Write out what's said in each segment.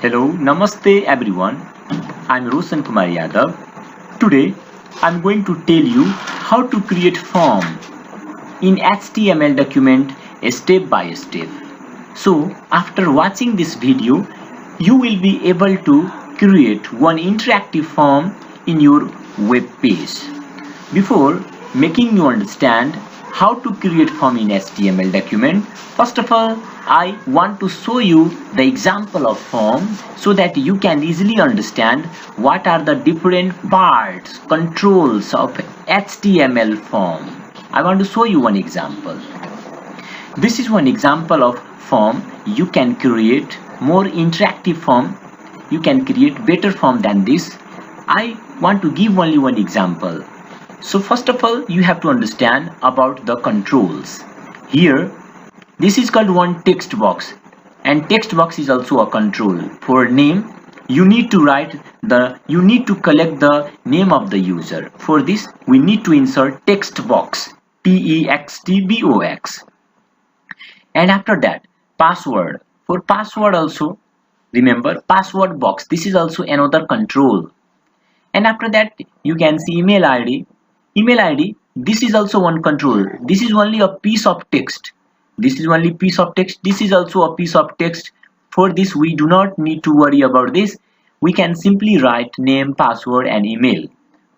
Hello, Namaste everyone. I'm Roshan Kumar Yadav. Today, I'm going to tell you how to create form in HTML document step by step. So, after watching this video, you will be able to create one interactive form in your web page. Before making you understand how to create form in HTML document, first of all, I want to show you the example of form so that you can easily understand what are the different parts, controls of HTML form. I want to show you one example. This is one example of form. You can create more interactive form. You can create better form than this. I want to give only one example. So first of all, you have to understand about the controls. Here, this is called one text box, and text box is also a control. For name, you need to collect the name of the user. For this, we need to insert text box, TEXTBOX. And after that, password. For password also, remember password box. This is also another control. And after that, you can see email ID. Email ID, this is also one control. This is only a piece of text. This is only piece of text. This is also a piece of text. For this, we do not need to worry about this. We can simply write name, password and email.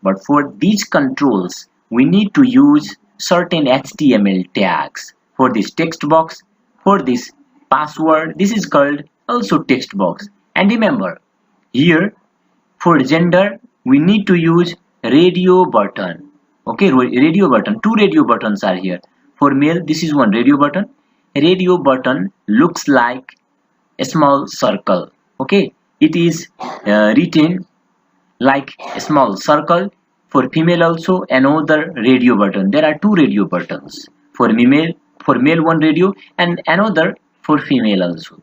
But for these controls, we need to use certain HTML tags. For this text box, for this password, this is called also text box. And remember, here for gender, we need to use radio button. Okay, radio button. Two radio buttons are here. For male, this is one radio button. Radio button looks like a small circle. Okay, it is written like a small circle. For female also another radio button. There are two radio buttons. For male one radio and another for female also.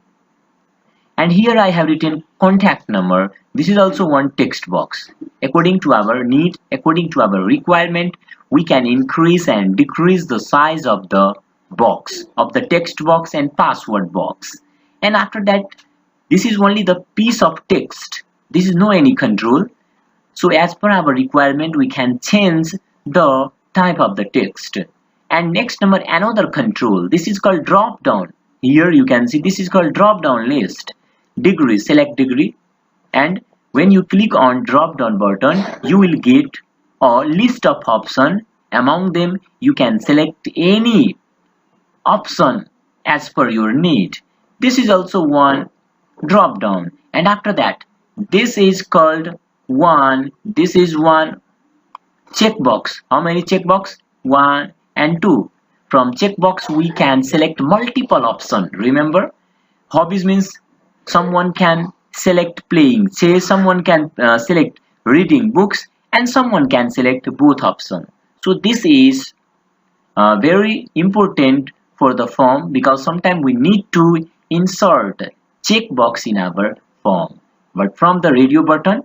And here I have written contact number. This is also one text box. According to our need, according to our requirement, we can increase and decrease the size of the box, of the text box and password box. And after that, this is only the piece of text. This is no any control. So as per our requirement, we can change the type of the text. And next number, another control. This is called drop down. Here you can see this is called drop down list. Degree, select degree, and when you click on drop down button, you will get a list of options. Among them, you can select any option as per your need. This is also one drop down. And after that, this is called one checkbox. How many checkbox? 1 and 2. From checkbox, we can select multiple options. Remember, hobbies means someone can select playing, say someone can select reading books, and someone can select both options. So this is very important for the form because sometimes we need to insert checkbox in our form. But from the radio button,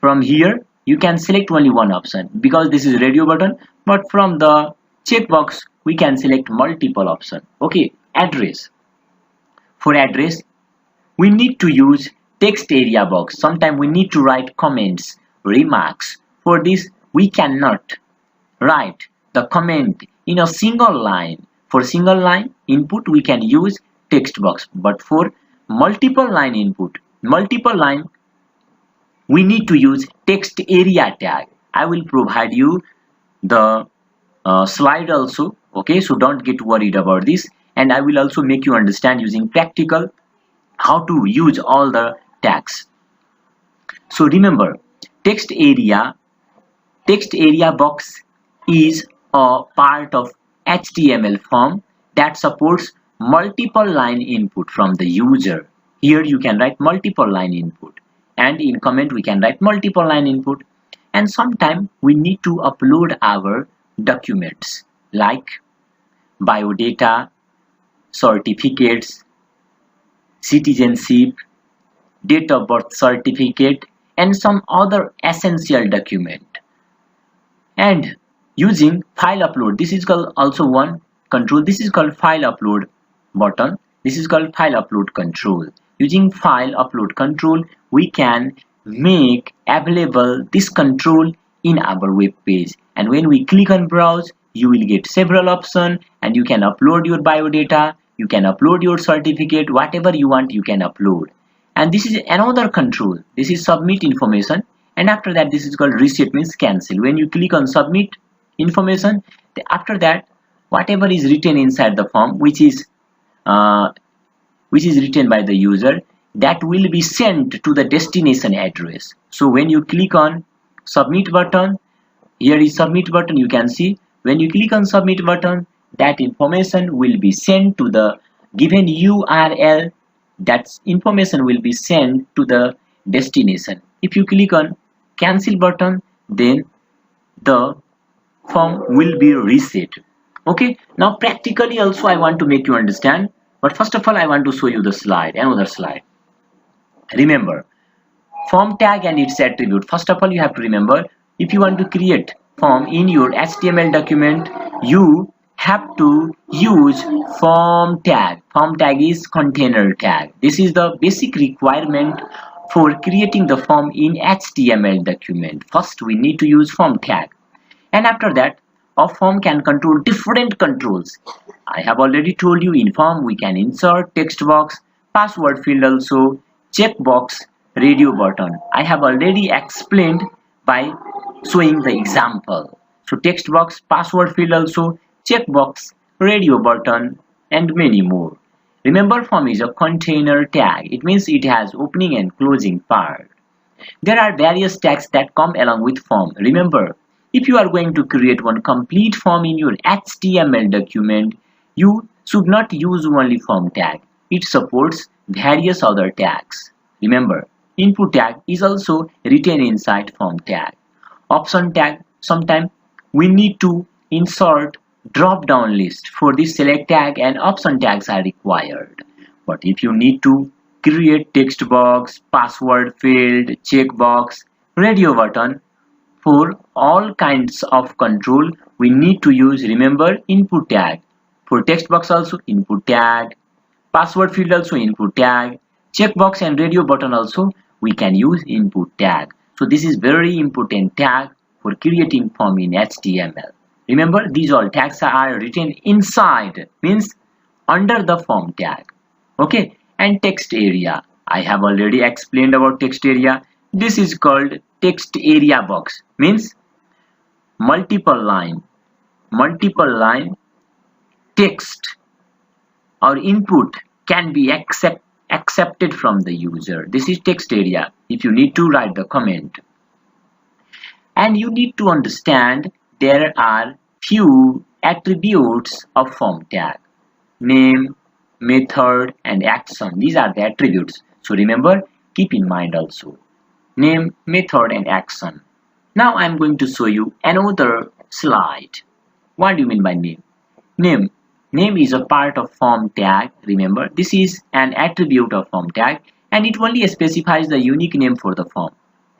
from here you can select only one option because this is radio button. But from the checkbox we can select multiple options. Okay, address. For address, we need to use text area box. Sometimes we need to write comments, remarks. For this, we cannot write the comment in a single line. For single line input, we can use text box. But for multiple line input, multiple line, we need to use text area tag. I will provide you the slide also. Okay, so don't get worried about this. And I will also make you understand using practical how to use all the tags. So remember, text area box is a part of HTML form that supports multiple line input from the user. Here you can write multiple line input, and in comment we can write multiple line input. And sometimes we need to upload our documents like biodata, certificates, citizenship, date of birth certificate, and some other essential document. And using file upload, this is called also one control. This is called file upload button. This is called file upload control. using file upload control, we can make available this control in our web page. And when we click on browse, you will get several options and you can upload your biodata, you can upload your certificate, whatever you want you can upload. And this is another control. This is submit information, and after that this is called reset, means cancel. When you click on submit information, after that whatever is written inside the form, which is written by the user, that will be sent to the destination address. So when you click on submit button, here is submit button, you can see when you click on submit button, that information will be sent to the given URL. That information will be sent to the destination. If you click on cancel button, then the form will be reset. Okay, now practically also I want to make you understand, but first of all I want to show you the slide, another slide. Remember form tag and its attribute. First of all you have to remember, if you want to create form in your HTML document, you have to use form tag. Form tag is container tag. This is the basic requirement for creating the form in HTML document. First we need to use form tag, and after that a form can control different controls. I have already told you in form we can insert text box, password field also, checkbox, radio button. I have already explained by showing the example. So text box, password field also, checkbox, radio button, and many more. Remember form is a container tag. It means it has opening and closing part. There are various tags that come along with form. Remember, if you are going to create one complete form in your HTML document, you should not use only form tag. It supports various other tags. Remember, input tag is also written inside form tag. Option tag, sometimes we need to insert drop down list. For this select tag and option tags are required. But if you need to create text box, password field, checkbox, radio button, for all kinds of control we need to use, remember, input tag. For text box also input tag, password field also input tag, checkbox and radio button also we can use input tag. So this is very important tag for creating form in HTML. Remember, these all tags are written inside, means under the form tag. Okay, and text area, I have already explained about text area. This is called text area box, means multiple line text or input can be accepted from the user. This is text area if you need to write the comment. And you need to understand there are few attributes of form tag: name, method, and action. These are the attributes. So remember, keep in mind also name, method, and action. Now I am going to show you another slide. What do you mean by name? Name is a part of form tag. Remember, this is an attribute of form tag and it only specifies the unique name for the form.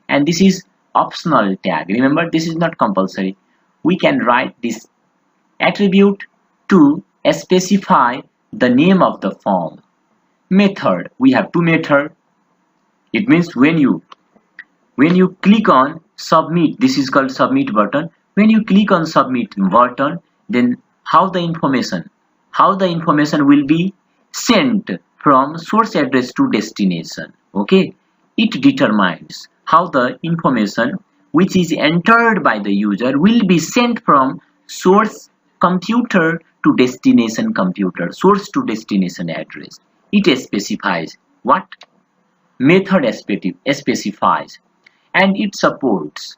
And this is optional tag. Remember, this is not compulsory. We can write this attribute to specify the name of the form. Method, we have two methods. It means when you click on submit, this is called submit button. When you click on submit button, then how the information will be sent from source address to destination. Okay, it determines how the information which is entered by the user will be sent from source computer to destination computer, source to destination address. It specifies what method specifies, and it supports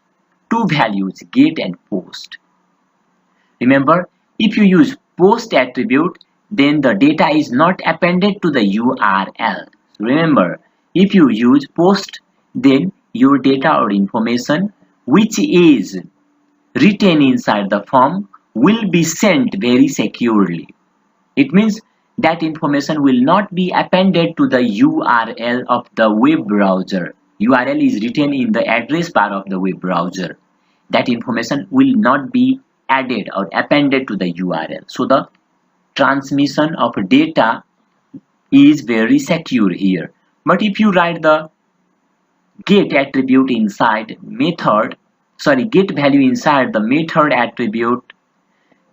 two values, get and post. Remember, if you use post attribute, then the data is not appended to the URL. Remember, if you use post, then your data or information which is written inside the form will be sent very securely. It means that information will not be appended to the URL of the web browser. URL is written in the address bar of the web browser. That information will not be added or appended to the URL. So the transmission of data is very secure here. But if you write the get attribute inside method, sorry, get value inside the method attribute,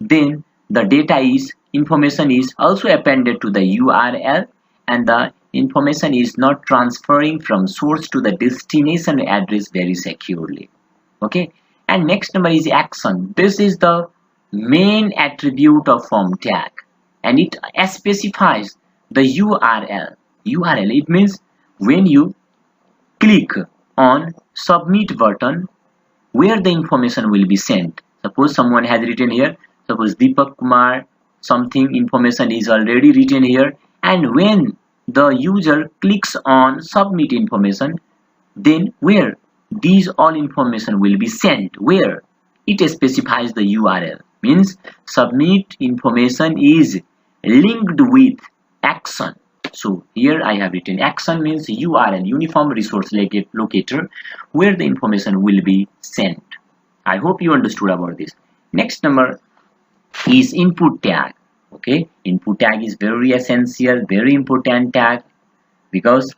then the data is information is also appended to the URL, and the information is not transferring from source to the destination address very securely. Okay, and next number is action. This is the main attribute of form tag, and it specifies the URL. It means when you click on submit button, where the information will be sent. Suppose someone has written here, suppose Deepak Kumar, something information is already written here, and when the user clicks on submit information, then where these all information will be sent, where it specifies the URL, means submit information is linked with action. So here I have written action means URL, uniform resource locator, where the information will be sent. I hope you understood about this. Next number is input tag. Okay, input tag is very essential, very important tag, because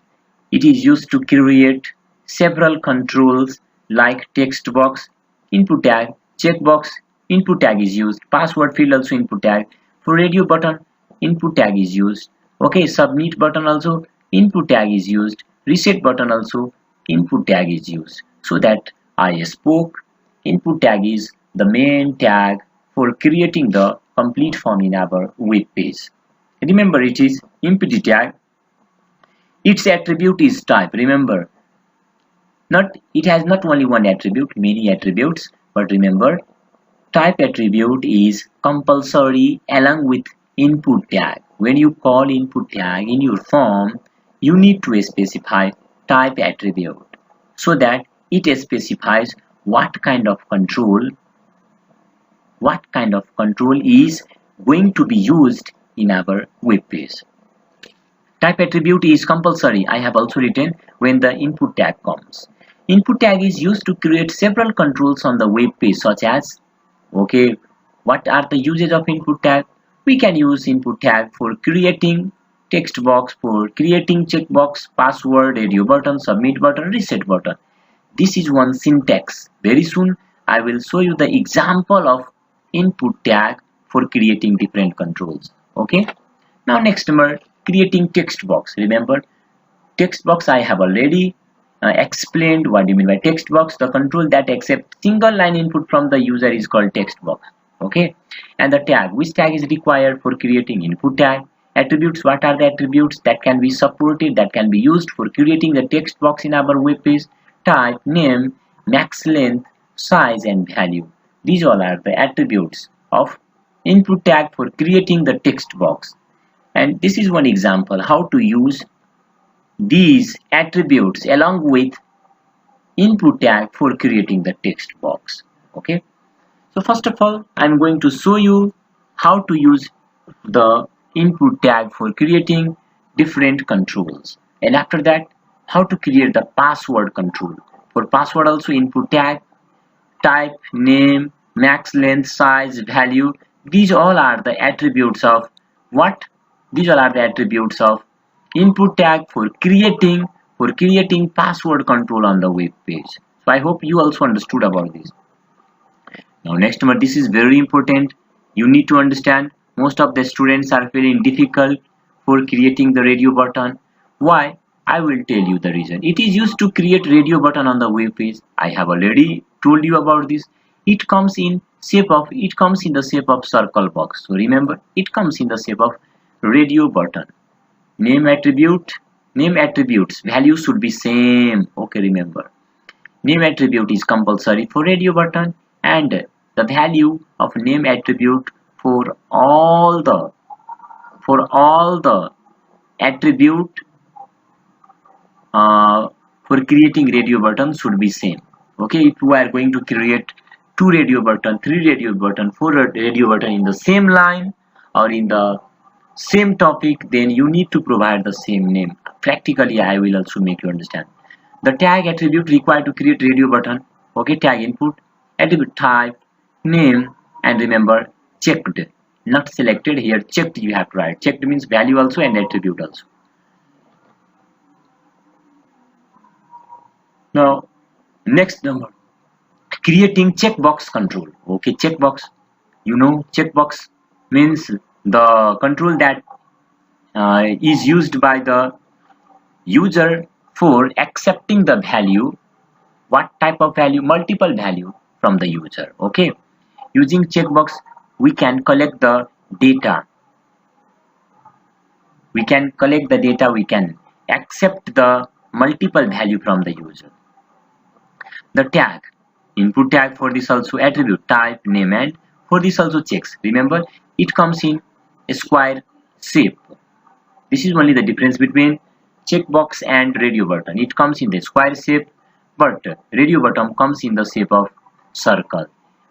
it is used to create several controls like text box, input tag, checkbox, input tag is used, password field also input tag, for radio button input tag is used. Okay, submit button also input tag is used, reset button also input tag is used. So that I spoke, input tag is the main tag for creating the complete form in our web page. Remember, it is empty tag. Its attribute is type. Remember, it has not only one attribute, many attributes, but remember, type attribute is compulsory along with input tag. When you call input tag in your form, you need to specify type attribute so that it specifies what kind of control is going to be used in our web page. Type attribute is compulsory. I have also written when the input tag comes. Input tag is used to create several controls on the web page, such as, okay, what are the uses of input tag? We can use input tag for creating text box, for creating checkbox, password, radio button, submit button, reset button. This is one syntax. Very soon I will show you the example of input tag for creating different controls. Okay, now next number, creating text box. Remember, text box I have already explained what do you mean by text box. The control that accepts single line input from the user is called text box. Okay, and the tag, which tag is required for creating input tag. Attributes, what are the attributes that can be supported, that can be used for creating the text box in our web page. Type, name, max length, size and value. These all are the attributes of input tag for creating the text box. And this is one example how to use these attributes along with input tag for creating the text box. Okay, so first of all, I'm going to show you how to use the input tag for creating different controls, and after that how to create the password control. For password also input tag, type, name, max length, size, value. These all are the attributes of what? These all are the attributes of input tag for creating password control on the web page. So I hope you also understood about this. Now next one, this is very important. You need to understand. Most of the students are feeling difficult for creating the radio button. Why? I will tell you the reason. It is used to create radio button on the web page. I have already told you about this. It comes in the shape of circle box. So remember, it comes in the shape of radio button. Name attributes, value should be same. Okay, remember, name attribute is compulsory for radio button, and the value of name attribute for all the attribute for creating radio button should be same. Okay, if you are going to create 2 radio button, 3 radio button, 4 radio button in the same line or in the same topic, then you need to provide the same name. Practically I will also make you understand. The tag attribute required to create radio button. Okay, tag input, attribute type, name, and remember checked, not selected. Here checked you have to write. Checked means value also and attribute also. Now next number, creating checkbox control. Okay, checkbox, you know, checkbox means the control that is used by the user for accepting the value. What type of value? Multiple value from the user. Okay, using checkbox we can collect the data, we can accept the multiple value from the user. The tag, input tag, for this also attribute type name, and for this also checks. Remember, it comes in a square shape. This is only the difference between checkbox and radio button. It comes in the square shape, but radio button comes in the shape of circle.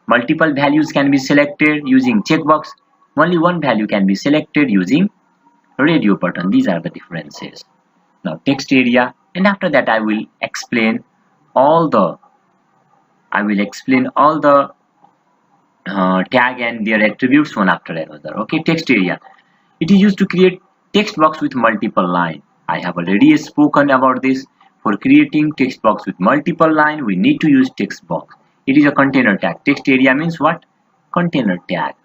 Multiple values can be selected using checkbox. Only one value can be selected using radio button. These are the differences. Now text area, and after that I will explain all the tag and their attributes one after another. Okay, text area. It is used to create text box with multiple line. I have already spoken about this. For creating text box with multiple line, we need to use text box. It is a container tag. Text area means what? Container tag.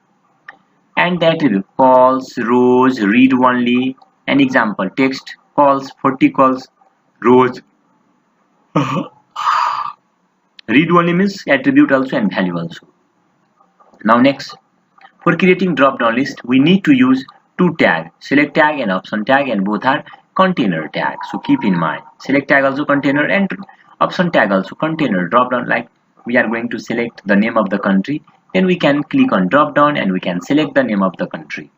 And the attribute calls, rows, read only. An example, text calls, 40 calls, rows. Read only means attribute also and value also. Now next, for creating drop down list, we need to use two tags, select tag and option tag, and both are container tag. So keep in mind, select tag also container and option tag also container. Drop down, like we are going to select the name of the country, then we can click on drop down and we can select the name of the country.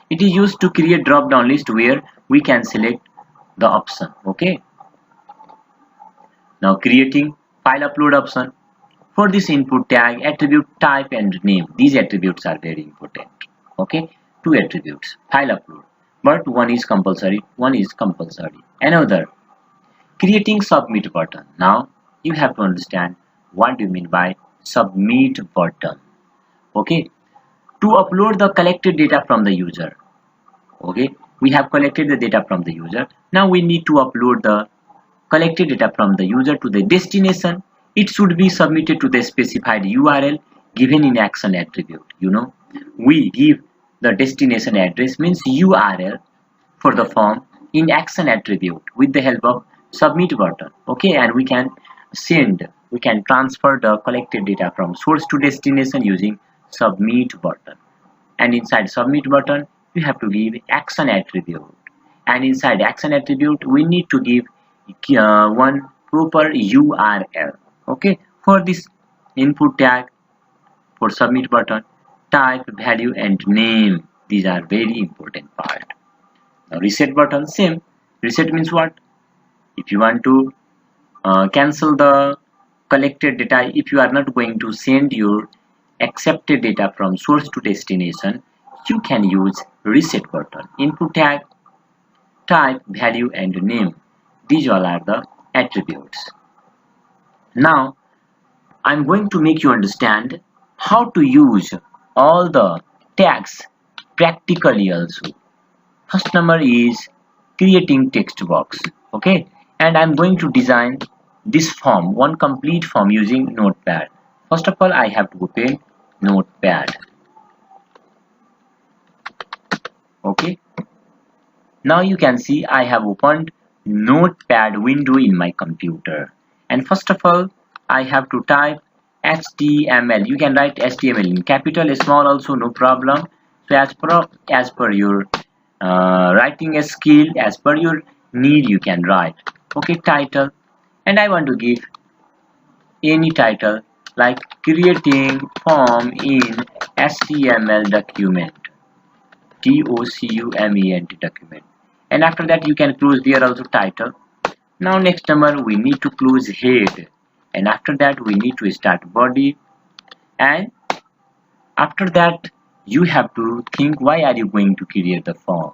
It is used to create drop down list where we can select the option. Okay, now creating file upload option. For this input tag, attribute type and name, these attributes are very important. Okay, two attributes, file upload, but one is compulsory. Another, creating submit button. Now you have to understand what do you mean by submit button. Okay, to upload the collected data from the user. Okay, we have collected the data from the user. Now we need to upload the collected data from the user to the destination. It should be submitted to the specified URL given in action attribute. You know, we give the destination address means URL for the form in action attribute with the help of submit button. Okay, and we can transfer the collected data from source to destination using submit button. And inside submit button you have to give action attribute, and inside action attribute we need to give one proper URL. Okay, for this input tag, for submit button, type, value and name, these are very important part. Now reset button, same. Reset means what? If you want to cancel the collected data, if you are not going to send your accepted data from source to destination, you can use reset button. Input tag, type, value and name, these all are the attributes. Now I'm going to make you understand how to use all the tags practically also. First number is creating text box. Okay, and I'm going to design this form, one complete form using Notepad. First of all, I have to open Notepad. Okay, now you can see I have opened Notepad window in my computer, and first of all I have to type HTML. You can write HTML in capital, small also, no problem. So as per your writing skill, as per your need, you can write. Okay, title, and I want to give any title like creating form in HTML document, document document, and after that you can close there also title. Now next number we need to close head, and after that we need to start body, and after that you have to think why are you going to create the form.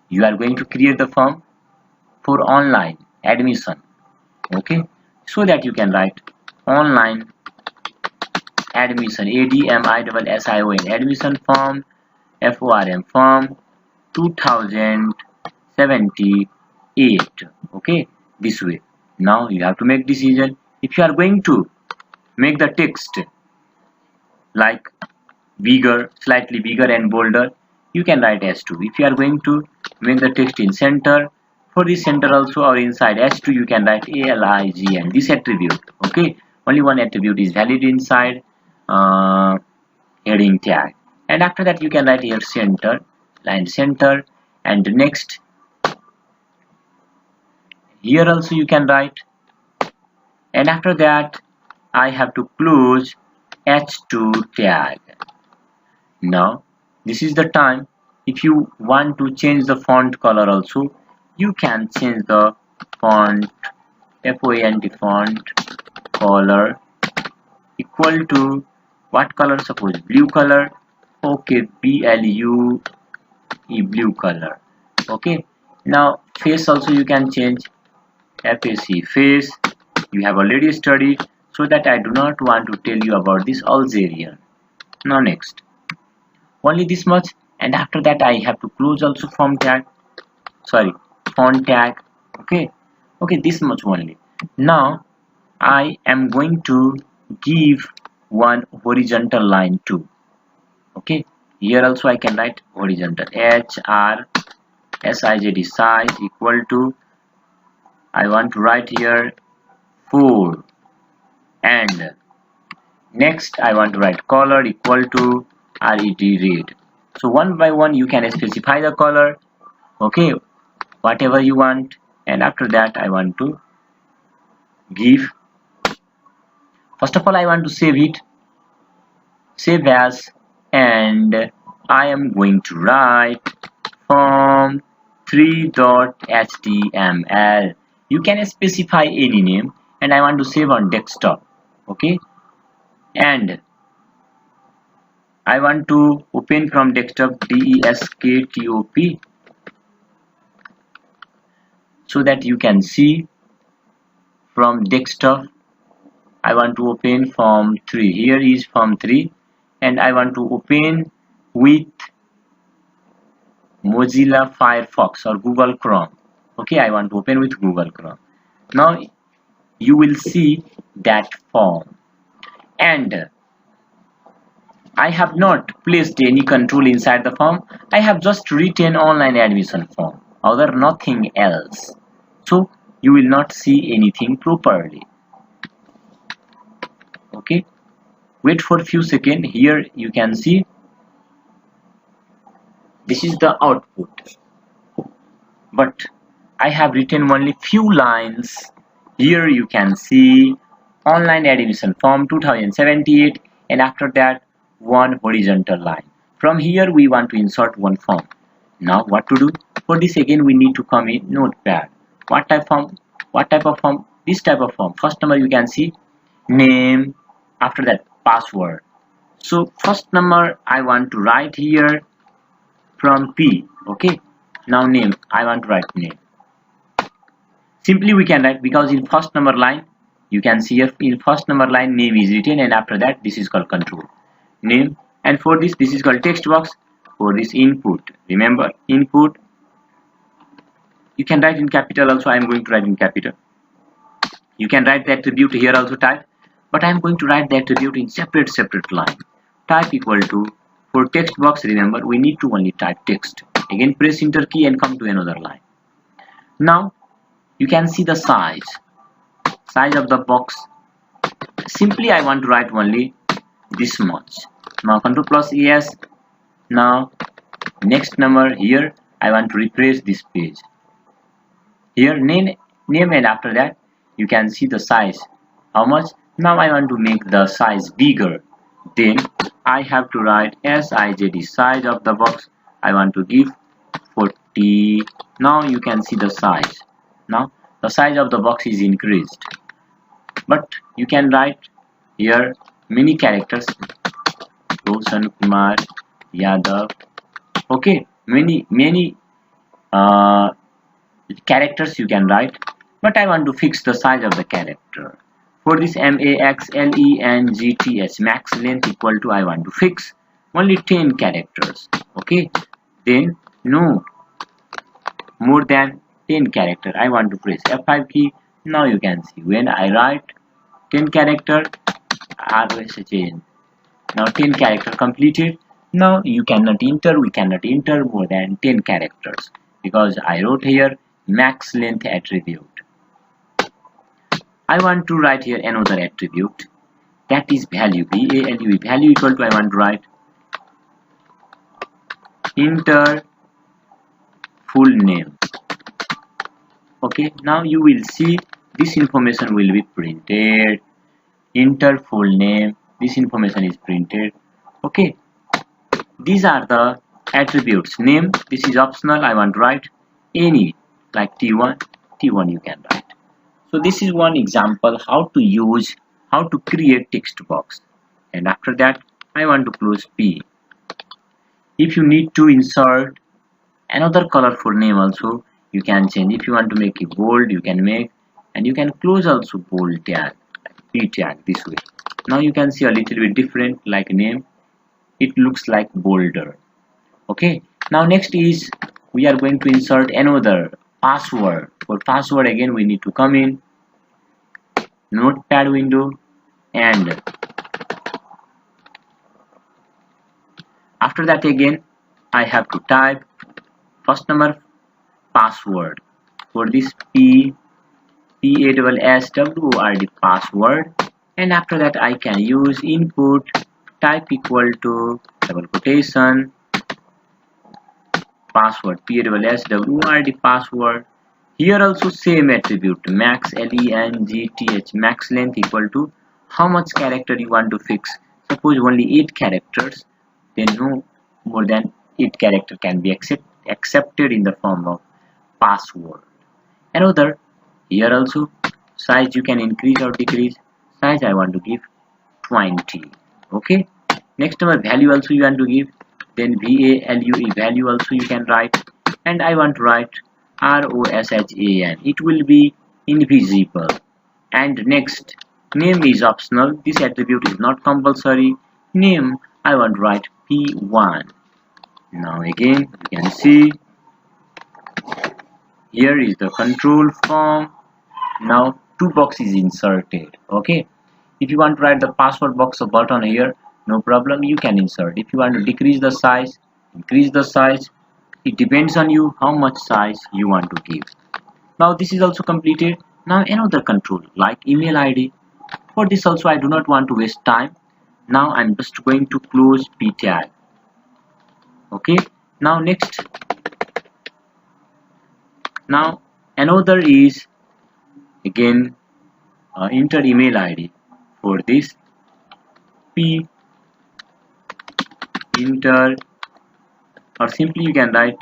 You are going to create the form for online admission. Okay, so that you can write online admission, ADMISSION, admission form, FORM, form 2078. Okay, this way. Now you have to make decision. If you are going to make the text like bigger, slightly bigger and bolder, you can write S2. If you are going to make the text in center, for this center also or inside S2 you can write ALIG and this attribute. Okay, only one attribute is valid inside heading tag, and after that you can write here center, line center, and next here also you can write, and after that I have to close H2 tag. Now this is the time. If you want to change the font color also, you can change the font font color equal to what color? Suppose blue color. Okay, blue blue color. Okay, now face also you can change FAC face. You have already studied, so that I do not want to tell you about this Algerian. Now next, only this much, and after that I have to close also font tag. Okay, this much only. Now I am going to give one horizontal line too. Okay, here also I can write horizontal HRSIZD size equal to, I want to write here 4, and next I want to write color equal to red. So one by one you can specify the color, okay, whatever you want, and after that I want to give, first of all I want to save it, save as, and I am going to write form3.html. you can specify any name, and I want to save on desktop. Okay, and I want to open from desktop desktop, so that you can see from desktop. I want to open form 3. Here is form 3, and I want to open with Mozilla Firefox or Google Chrome. Okay, I want to open with Google Chrome. Now you will see that form, and I have not placed any control inside the form. I have just written online admission form, other nothing else. So you will not see anything properly. Okay, wait for a few seconds. Here you can see this is the output, but I have written only few lines. Here you can see online admission form 2078, and after that one horizontal line. From here we want to insert one form. Now what to do? For this again we need to come in Notepad. What type form? This type of form. First number you can see name, after that password. So first number I want to write here from P. Okay, now name, I want to write name. Simply we can write, because in first number line you can see here in first number line name is written, and after that this is called control name, and for this is called text box. For this input, remember input you can write in capital also. I am going to write in capital. You can write the attribute here also type, but I am going to write the attribute in separate line. Type equal to, for text box remember we need to only type text. Again press enter key and come to another line. Now you can see the size of the box. Simply I want to write only this much. Now control plus ES. Now next number, here I want to refresh this page. Here name, and after that you can see the size how much. Now I want to make the size bigger, then I have to write SIZD size of the box. I want to give 40. Now you can see the size. Now the size of the box is increased, but you can write here many characters. Roshan Kumar Yadav. Okay, many characters you can write, but I want to fix the size of the character. For this MAXLENGTH, max length equal to, I want to fix only 10 characters. Okay, then no more than 10 character. I want to press F5 key. Now you can see when I write 10 character ROSHN. Now 10 character completed. Now we cannot enter more than 10 characters because I wrote here max length attribute. I want to write here another attribute, that is value, value, value equal to, I want to write enter full name. Okay, now you will see this information will be printed. Enter full name, this information is printed. Okay, these are the attributes. Name, this is optional, I want to write any, like T1 you can write. So this is one example how to create text box. And after that I want to close P. If you need to insert another colorful name also, you can change. If you want to make it bold, you can make, and you can close also bold tag, P tag, this way. Now you can see a little bit different, like name, it looks like bolder. Okay, now next is we are going to insert another password. For password, again we need to come in notepad window, and after that again I have to type first number password. For this PASSWORD password, and after that I can use input type equal to double quotation password, PASSWORD password. Here also same attribute, max length, max length equal to how much character you want to fix. Suppose only 8 characters, then no more than 8 character can be accepted in the form of password. Another, here also size you can increase or decrease. Size I want to give 20. Okay, next number value also you want to give, then value also you can write, and I want to write ROSHAN, it will be invisible. And next, name is optional, this attribute is not compulsory. Name I want to write P1. Now again you can see here is the control form. Now 2 boxes inserted. Okay, if you want to write the password box or button here, no problem, you can insert. If you want to decrease the size, increase the size, it depends on you how much size you want to give. Now this is also completed. Now another control like email ID. For this also I do not want to waste time. Now I'm just going to close P tag. Okay, now next, now another is again enter email ID. For this P enter, or simply you can write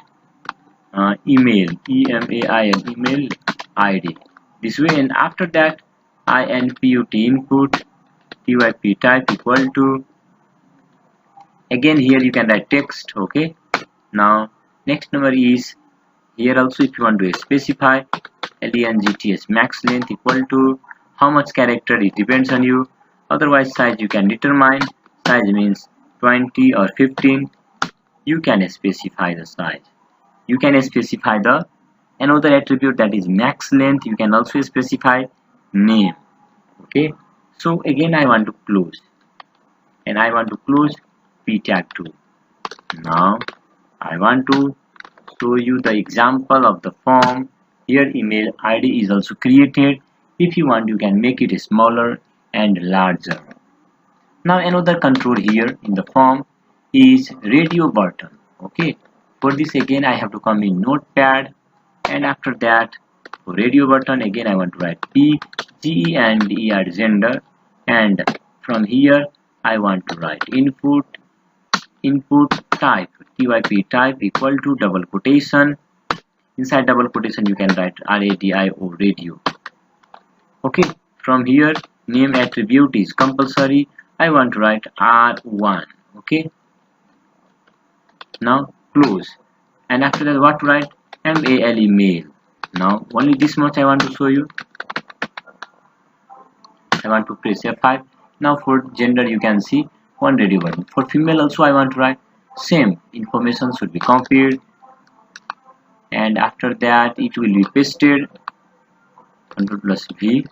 email, EMAIL, email ID, this way. And after that input typ type equal to, again here you can write text. Okay, now next number is here also if you want to specify length, max length equal to how much character, it depends on you. Otherwise size you can determine, size means 20 or 15, you can specify the size. You can specify the another attribute, that is max length. You can also specify name. Okay, so again I want to close, and I want to close P tag too. Now I want to show you the example of the form. Here email ID is also created. If you want, you can make it smaller and larger. Now another control here in the form is radio button. Okay, for this again I have to come in notepad, and after that for radio button again I want to write P G and ER gender, and from here I want to write input type typ type equal to double quotation. Inside double quotation you can write RADIO, radio. Okay, from here name attribute is compulsory, I want to write R1. Okay, now close, and after that what to write, MALE, mail. Now only this much I want to show you. I want to press F5. Now for gender you can see one radio button. For female also I want to write same information should be copied, and after that it will be pasted. Control plus V.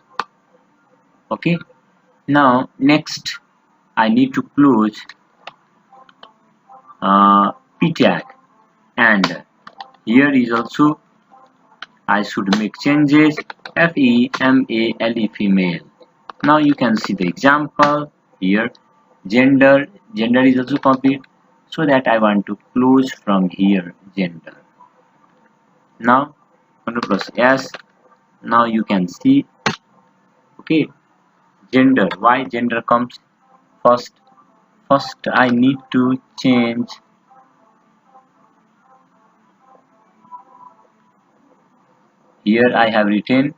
Okay, now next I need to close p tag, and here is also I should make changes female female. Now you can see the example here. Gender is also copied, so that I want to close from here gender. Now Ctrl plus S. Now you can see, okay, gender. Why gender comes first? First I need to change here. I have written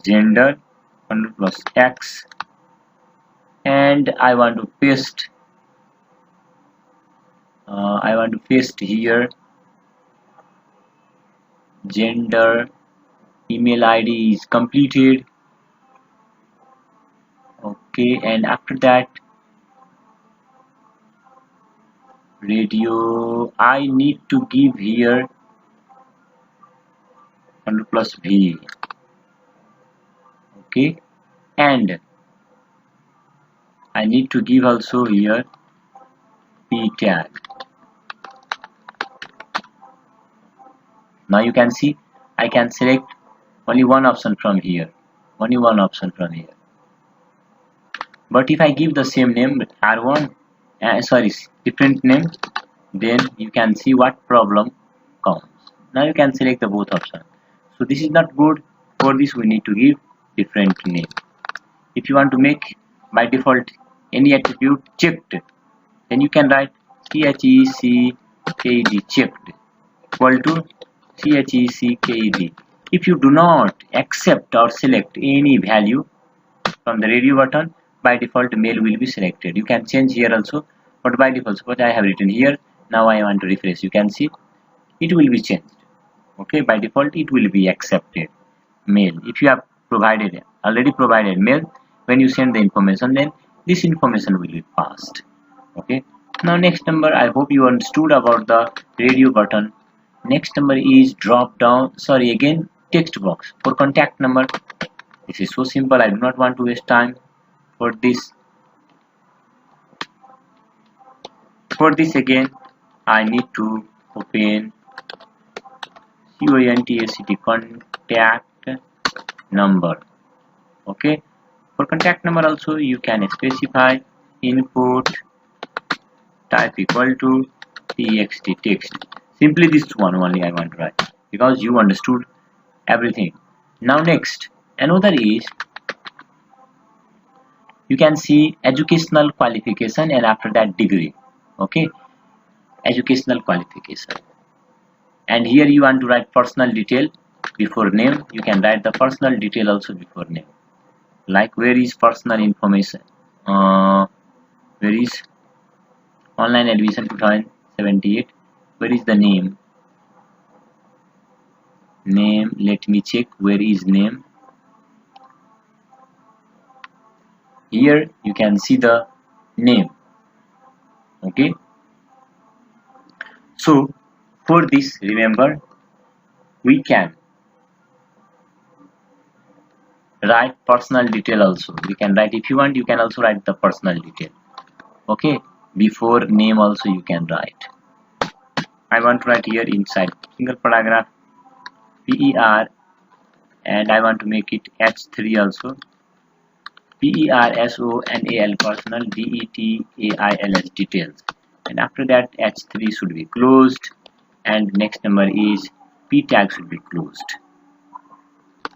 gender, Ctrl plus X, and I want to paste here gender. Email ID is completed. Okay, and after that radio I need to give here Ctrl plus V. Okay, and I need to give also here p tag. Now you can see I can select only one option from here, but if I give the same name R1, different name, then you can see what problem comes. Now you can select the both options. So this is not good. For this we need to give different name. If you want to make by default any attribute checked, then you can write CHECKED checked equal to CHECKED. If you do not accept or select any value from the radio button, by default mail will be selected. You can change here also, but by default, suppose I have written here. Now I want to refresh. You can see it will be changed. Okay, by default it will be accepted mail. If you have already provided mail, when you send the information, then this information will be passed. Okay, now next number, I hope you understood about the radio button. Next number is drop down, again text box for contact number. This is so simple. I do not want to waste time for this. For this again I need to open contact number. Okay, for contact number also you can specify input type equal to txt text. Simply this one only I want to write, because you understood everything. Now next, another is, you can see educational qualification, and after that degree. Okay, educational qualification, and here you want to write personal detail before name. You can write the personal detail also before name, like where is personal information, where is online admission 2078, where is the name, let me check where is name. Here you can see the name. Okay, so for this, remember, we can write personal detail also. We can write, if you want, you can also write the personal detail. Okay, before name also you can write. I want to write here inside single paragraph PER, and I want to make it H3 also. PERSONAL personal DETAILS details, and after that H3 should be closed, and next number is P tag should be closed.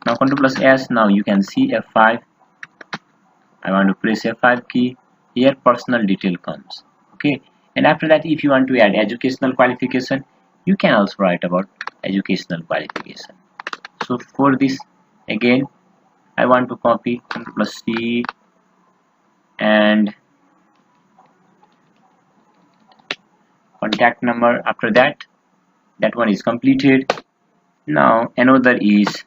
Now Ctrl plus S. Now you can see F5. I want to press F5 key. Here personal detail comes. Okay, and after that, if you want to add educational qualification, you can also write about educational qualification. So for this again, I want to copy Ctrl plus C, and contact number. After that, that one is completed. Now another is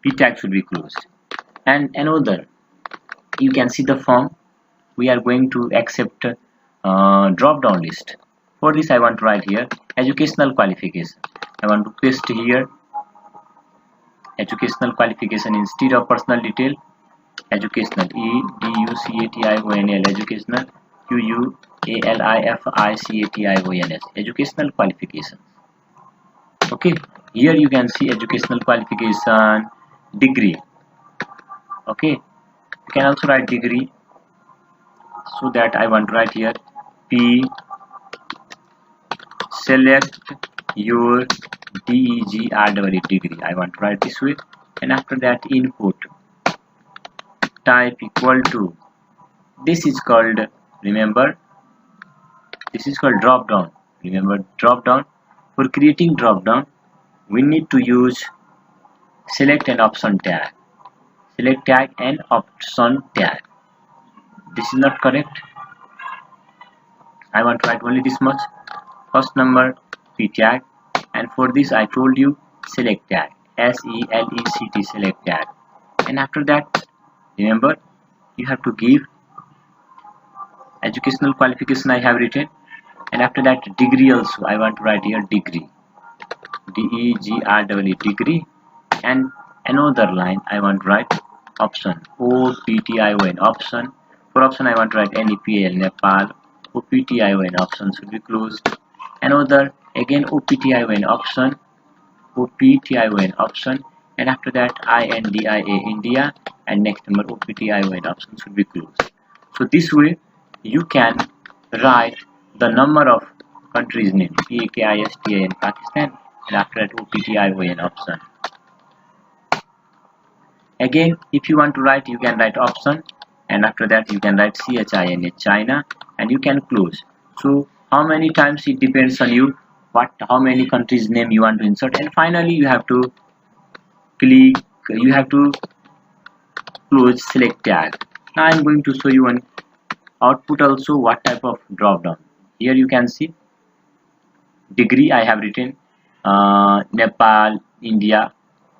P tag should be closed, and another, you can see the form. We are going to accept drop down list. For this I want to write here educational qualification. I want to paste here educational qualification instead of personal detail. Educational, educational, educational, qualifications, educational qualification. Okay, here you can see educational qualification, degree. Okay, you can also write degree, so that I want to write here P, select your DEGREE degree. I want to write this way, and after that input type equal to, this is called, remember, this is called drop down. Remember drop down. For creating drop down, we need to use select and option tag. Select tag and option tag. This is not correct. I want to write only this much. First number P tag, and for this I told you select tag, SELECT, select tag. And after that, remember, you have to give educational qualification I have written, and after that degree also I want to write here degree, DEGREE degree, and another line I want to write option, OPTION option. For option I want to write NEPAL Nepal, OPTION option should be closed. Another again OPTION option, OPTION option, and after that INDIA India, and next number OPTION option should be closed. So this way you can write the number of countries name, PAKISTIN Pakistan, and after that OPTION option. Again, if you want to write, you can write option, and after that you can write CHINA China, and you can close. So how many times, it depends on you, how many countries name you want to insert, and finally you have to click, you have to close select tag. Now I am going to show you one output also, what type of drop down. Here you can see degree I have written Nepal, India.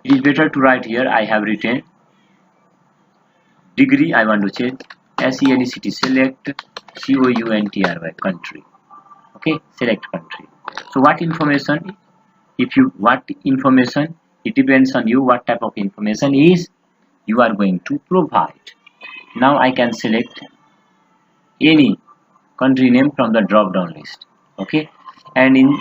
It is better to write here I have written degree, I want to change SELECT, select COUNTRY country. Okay, select country. So what information, it depends on you what type of information is you are going to provide. Now I can select any country name from the drop down list. Okay, and in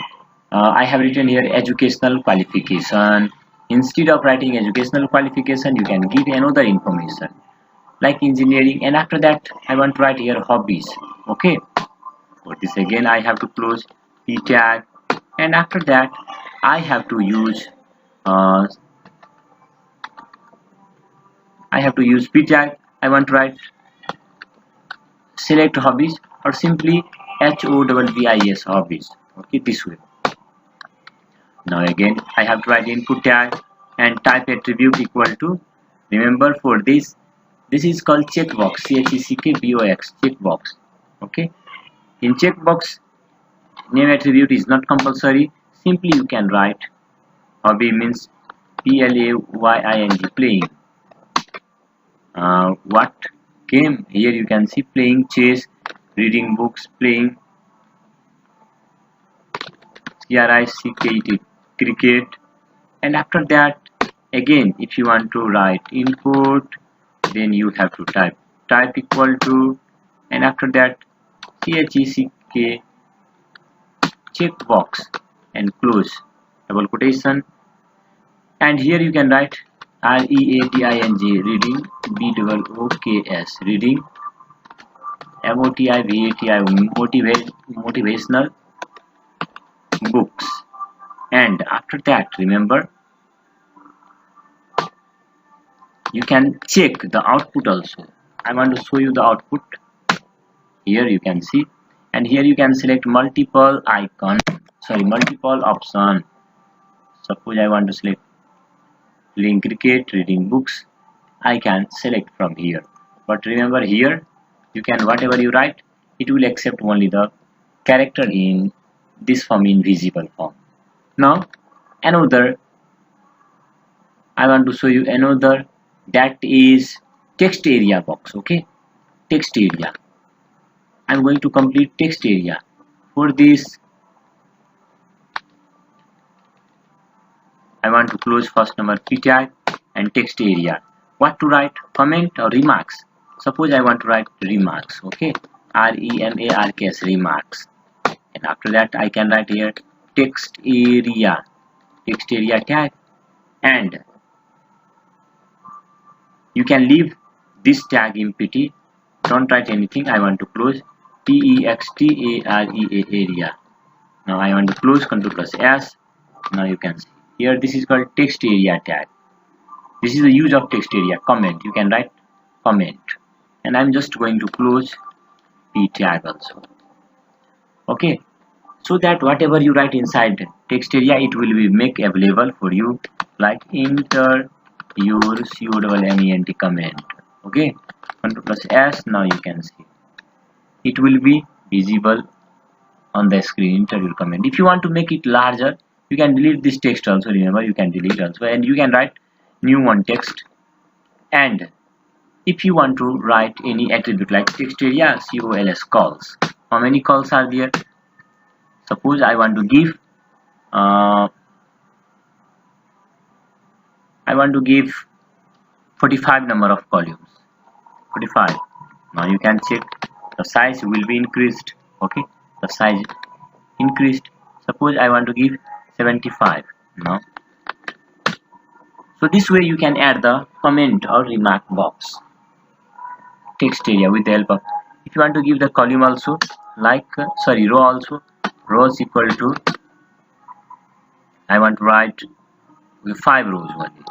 I have written here educational qualification. Instead of writing educational qualification, you can give another information like engineering, and after that I want to write here hobbies. Okay, for this again I have to close P tag, and after that I have to use P tag. I want to write select hobbies, or simply HOBBIS hobbies. Okay, this way. Now again I have to write input tag and type attribute equal to, remember for this is called checkbox, CHECKBOX, checkbox. Okay, in checkbox name attribute is not compulsory. Simply you can write hobby means PLAYING, playing. What game? Here you can see playing chess, reading books, playing CRICKET, cricket. And after that again, if you want to write input, then you have to type equal to, and after that CHECK checkbox and close double quotation, and here you can write READING, reading, BOOKS, reading, MOTIVATI, motivational books. And after that, remember, you can check the output also. I want to show you the output. Here you can see, and here you can select multiple option. Suppose I want to select playing cricket, reading books, I can select from here. But remember, here you can, whatever you write, it will accept only the character in this form, invisible form. Now another, I want to show you another, that is text area box. Okay, text area. I'm going to complete text area. For this I want to close first number p tag and text area. What to write? Comment or remarks? Suppose I want to write remarks. Okay, remarks, remarks. And after that I can write here text area tag, and you can leave this tag empty. Don't write anything. I want to close textarea area. Now I want to close, Ctrl plus S. Now you can see here this is called text area tag. This is the use of text area. Comment, you can write comment, and I'm just going to close p tag also. Okay, so that whatever you write inside text area, it will be make available for you, like enter your comment comment. Okay, Ctrl plus S. Now you can see it will be visible on the screen. Enter your comment. If you want to make it larger, you can delete this text also. Remember, you can delete also, and you can write new one text. And if you want to write any attribute like text area COLS, calls, how many calls are there? Suppose I want to give 45 number of columns. 45. Now you can check the size will be increased. Okay, the size increased. Suppose I want to give 75 now. So this way you can add the comment or remark box text area with the help of, if you want to give the column also, like row also, rows equal to, I want to write 5 rows only.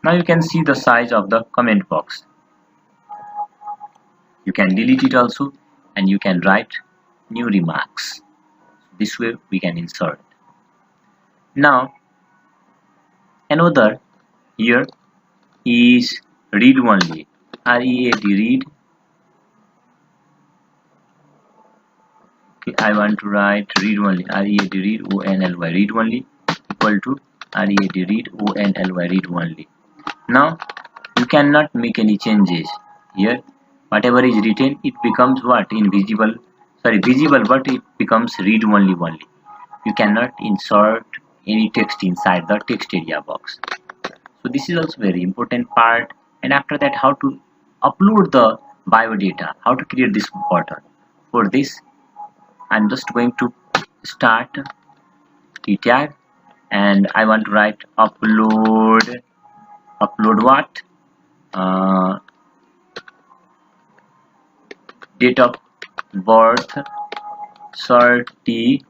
Now you can see the size of the comment box. You can delete it also, and you can write new remarks. This way we can insert. Now another here is read only, read, read. Okay, I want to write read only, read, read, only, read only equal to read, read, only, read only. Now you cannot make any changes here. Whatever is written, it becomes what? Invisible, visible, but it becomes read only only. You cannot insert any text inside the text area box. So this is also very important part. And after that, how to upload the biodata, how to create this button. For this, I'm just going to start p tag, and I want to write upload what? Date of birth certificate.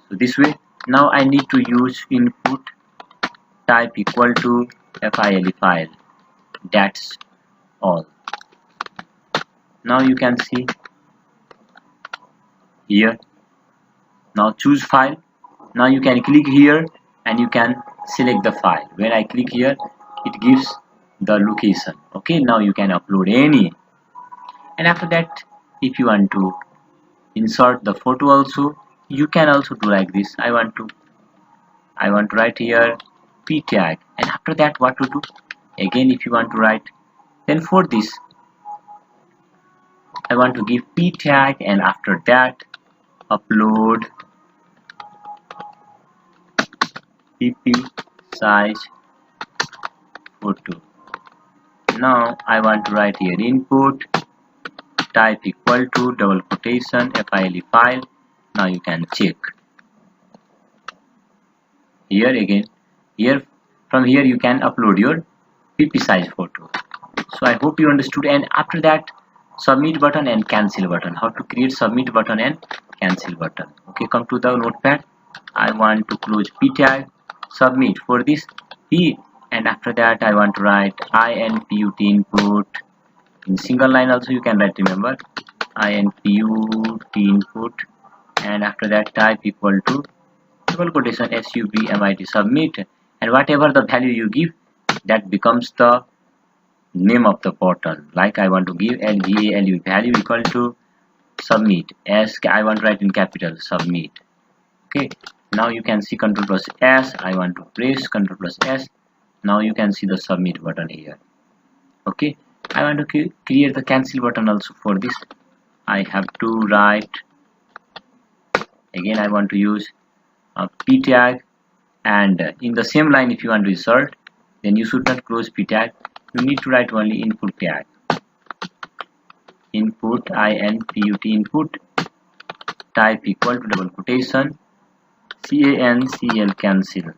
So this way, now I need to use input type equal to file. That's all. Now you can see here. Now choose file. Now you can click here and you can select the file. When I click here, it gives the location. Okay, now you can upload any. And after that, if you want to insert the photo also, you can also do like this. I want to write here p tag, and after that, what to do? Again, if you want to write, then for this I want to give p tag, and after that upload pp size photo. Now I want to write here input type equal to double quotation file. Now you can check here again. Here, from here you can upload your pp size photo. So I hope you understood. And after that, submit button and cancel button. How to create submit button and cancel button. Okay, come to the notepad. I want to close p tag, submit for this p, and after that I want to write input input in single line also. You can write, remember, input input, and after that type equal to double quotation submit, submit, and whatever the value you give, that becomes the name of the button. Like I want to give LVALU value equal to submit, as I want to write in capital submit. Okay, now you can see Ctrl plus S. I want to press Ctrl plus S. Now you can see the submit button here. Okay, I want to create the cancel button also. For this I have to write again I want to use p tag, and in the same line if you want to insert, then you should not close p tag, you need to write only input tag, input input input, type equal to double quotation cancel cancel.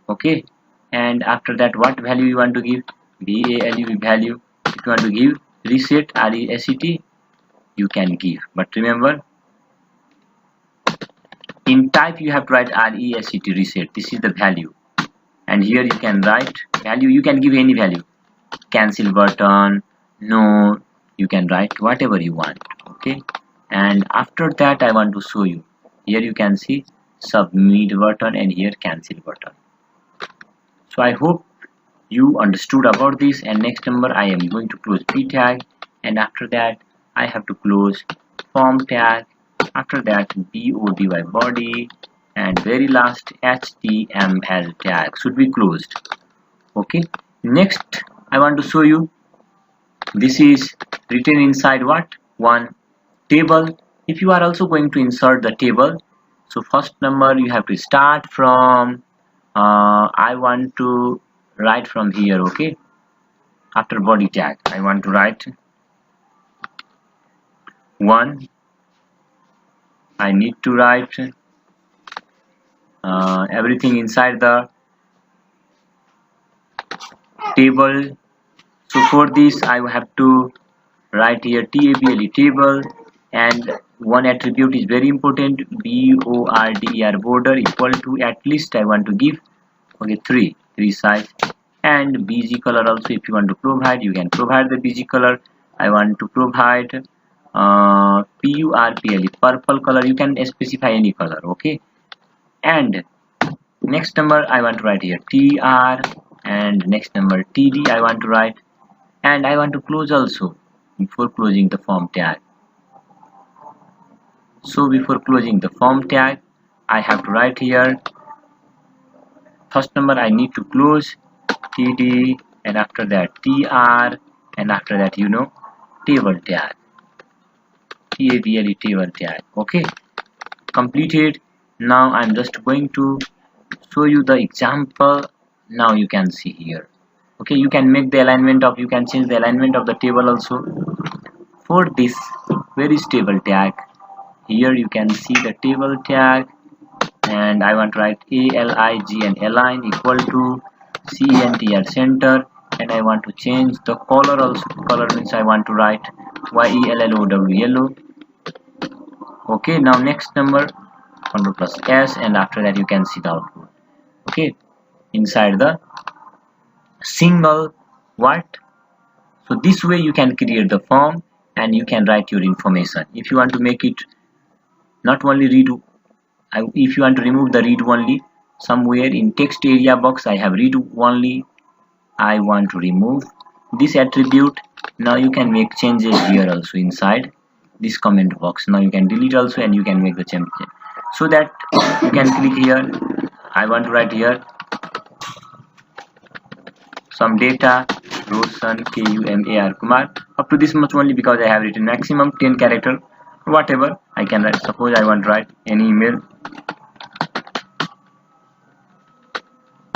Okay, and after that what value you want to give, value. If you want to give reset reset, you can give, but remember in type you have to write reset reset, this is the value, and here you can write value, you can give any value, cancel button, no, you can write whatever you want. Okay, and after that I want to show you, here you can see submit button and here cancel button. So I hope you understood about this, and next number I am going to close p tag, and after that I have to close form tag, after that body, and very last html tag should be closed. Okay, next I want to show you, this is written inside what, one table. If you are also going to insert the table, so first number you have to start from I want to write from here. Okay, after body tag I want to write 1, I need to write everything inside the table. So for this I have to write here table, and one attribute is very important, border equal to, at least I want to give, okay, 3 size, and bg color also if you want to provide, you can provide the bg color. I want to provide purple color, you can specify any color. Okay, and next number I want to write here tr, and next number td I want to write, and I want to close also before closing the form tag. So before closing the form tag I have to write here first number I need to close td, and after that tr, and after that table tag, table tag. Okay, completed. Now I'm just going to show you the example. Now you can see here. Okay, you can make the alignment of, you can change the alignment of the table also. For this, where is table tag? Here you can see the table tag, and I want to write alig and align equal to center center, and I want to change the color also. Color means I want to write yellow yellow. Okay, now next number control plus s, and after that you can see the output. Okay, inside the single what, so this way you can create the form and you can write your information. If you want to make it not only read, if you want to remove the read only, somewhere in text area box I have read only, I want to remove this attribute. Now you can make changes here also inside this comment box. Now you can delete also, and you can make the change, so that you can click here, I want to write here some data Roshan Kumar, up to this much only, because I have written maximum 10 character, whatever I can write. Suppose I want to write any email.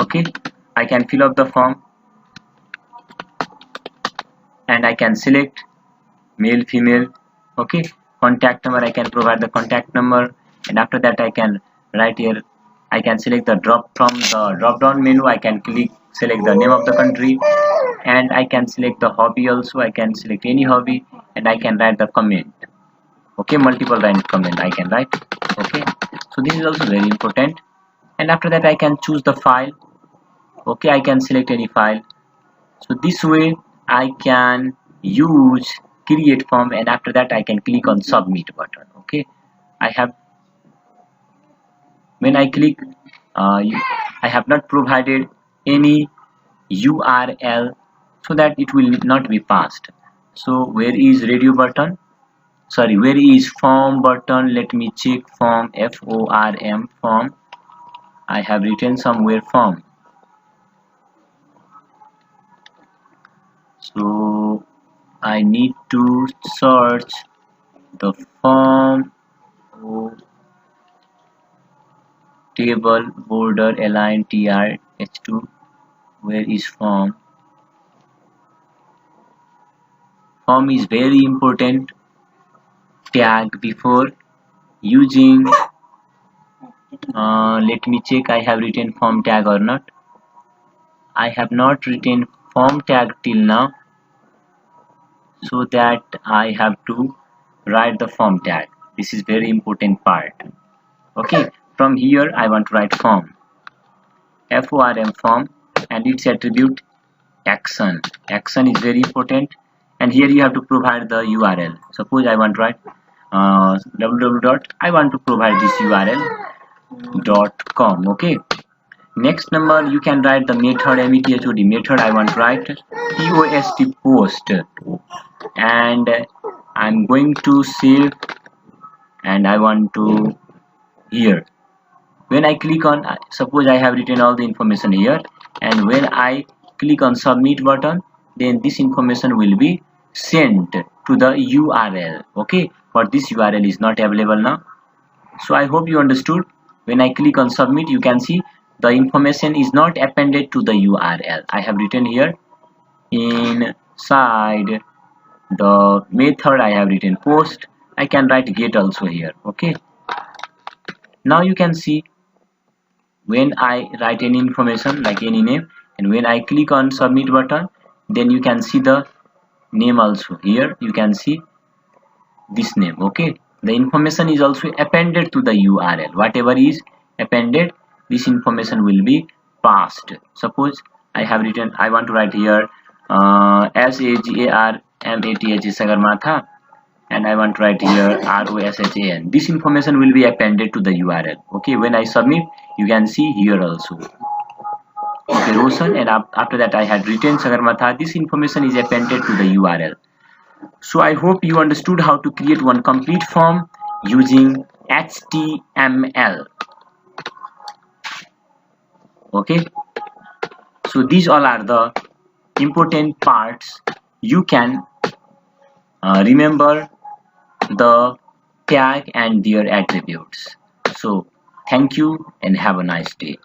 Okay, I can fill up the form, and I can select male female. Okay, contact number I can provide the contact number, and after that I can write here, I can select the from the drop down menu, I can select the name of the country, and I can select the hobby also, I can select any hobby, and I can write the comment. Okay, multiple line comment I can write. Okay, so this is also very important, and after that I can choose the file. Okay, I can select any file. So this way I can use create form, and after that I can click on submit button. Okay, I have, when I click I have not provided any URL, so that it will not be passed. So where is radio button, sorry, where is form button? Let me check form, form, form. I have written somewhere form. So I need to search the form. table, border, align, tr, h2. Where is form? Form is very important tag before using. Let me check I have written form tag or not. I have not written form tag till now, so that I have to write the form tag. This is very important part. Okay, from here I want to write form, form, form, and its attribute action. Action is very important, and here you have to provide the URL. Suppose I want to write www. I want to provide this URL.com. Okay, next number you can write the method method method. I want to write post, and I'm going to save, and I want to here. When I click on, suppose I have written all the information here, and when I click on submit button, then this information will be sent to the URL. Okay, but this URL is not available now, so I hope you understood. When I click on submit, you can see the information is not appended to the URL. I have written here inside the method, I have written post. I can write get also here. Okay, now you can see when I write any information like any name, and when I click on submit button, then you can see the name also. Here you can see this name. Okay, the information is also appended to the URL. Whatever is appended, this information will be passed. Suppose I have written, I want to write here SAGARMATH, Sagarmatha, and I want to write here ROSHAN. This information will be appended to the URL. Okay, when I submit, you can see here also. Okay, Roshan, and after that I had written Sagarmatha. This information is appended to the URL. So I hope you understood how to create one complete form using HTML. Okay, so these all are the important parts. You can remember the tag and their attributes. So thank you and have a nice day.